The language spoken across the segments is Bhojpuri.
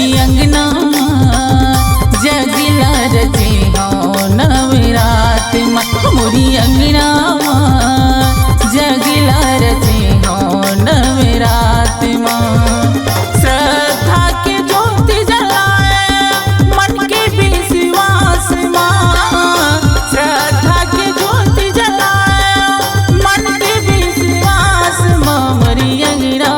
मोरी अंगना जगला रचे हो नवरात माँ। मोरी अंगना जगला रचे हो नवरात माँ। श्रद्धा के ज्योति जलाए मन के विश्वास माँ। श्रद्धा के ज्योति जलाए मन के विश्वास माँ। मोरी अंगना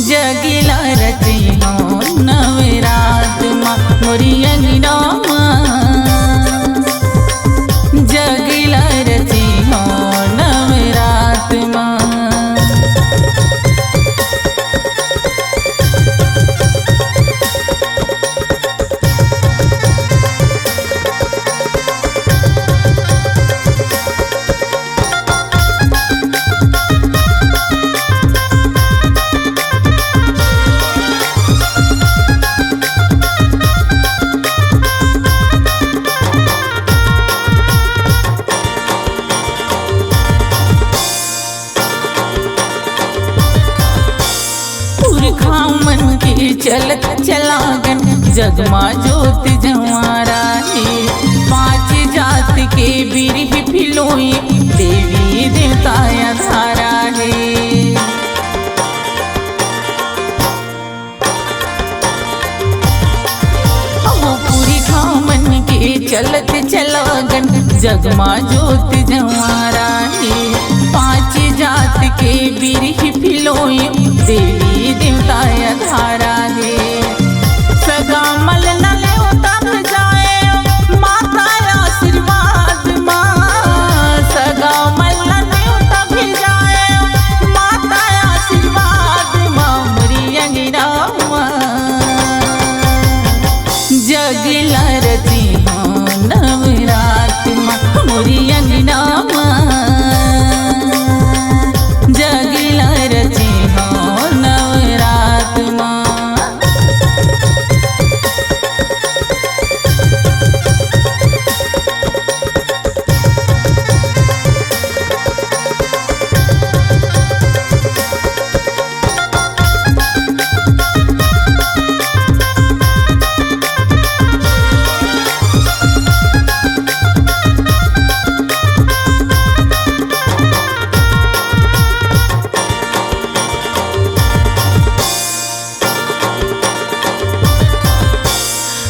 जगला रचे हो नवरात माँ। मोरी अंगना जगला रचे हो नवरात माँ। मन के चलत चलागन जगमा ज्योति जवारा है। पांच जात के बिरह फिलोए देवी देवता धारा है। पूरी खामन के चलत चलागन जगमा ज्योति जवारा है। पांच जात के बिरह फिलोए देवी देवता धारा है। सगा मल न ले तब जाए माता आशीर्वाद माँ। सगा मल न ले तब जाए माता आशीर्वाद माँ। मोरी अंगना जगला रची हो नवरात माँ। मोरी अंगना जगला रची हो नवरात माँ।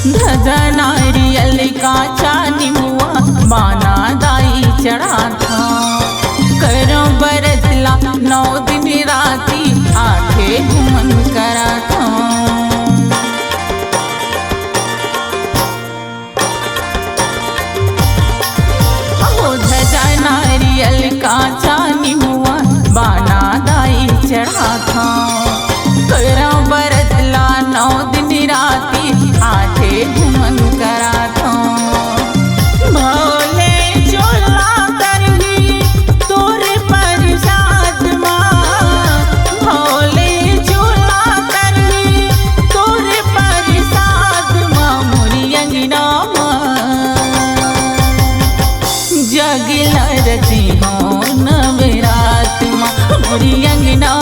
ध्वजा नारियल का चानी मुआ बाना दाई चढ़ा था। करो बरतला 9 दिन राती आखे घुमन करा था। ध्वजा नारियल का चानी मुआ बाना दाई चढ़ा था। करो बरतला 9 दिन राती आठे घुमन करा था। भोले चोला करही तोरे प्रसाद माँ। भोले चोला करही तोरे प्रसाद माँ। मोरी अंगना जगला रची हो नवरात माँ। मोरी अंगना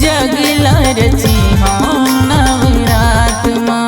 जगला रची हो नवरात माँ।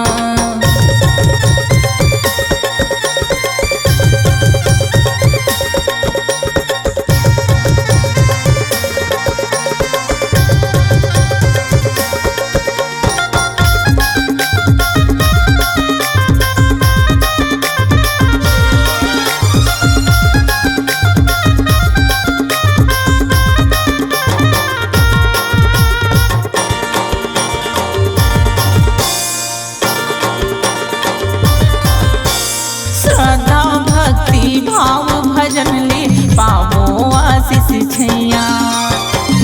श्रद्धा भक्ति भाव भजन ले पावो आशीष छैया।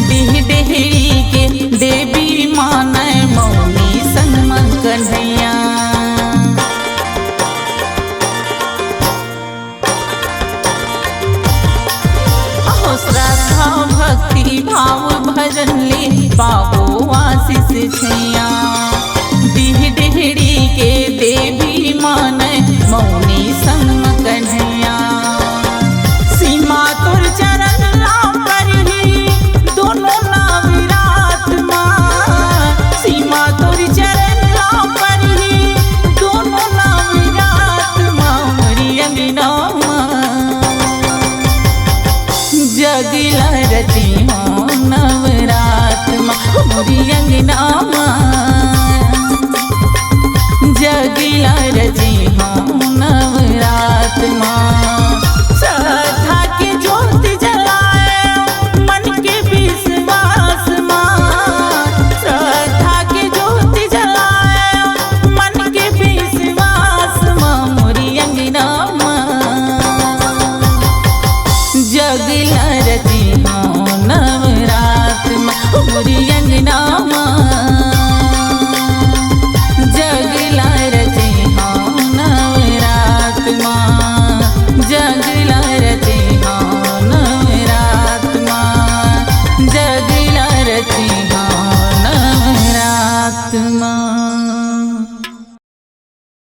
देह डेहरी के देवी मानै मौनी संग कन्हैया। श्रद्धा भक्ति भाव भजन ले पावो आशीष छैया। देह डेहरी के देवी मानै मौनी संग कन्हैया। सीमा तुर चरण ला परही दोनों नाव देती हो।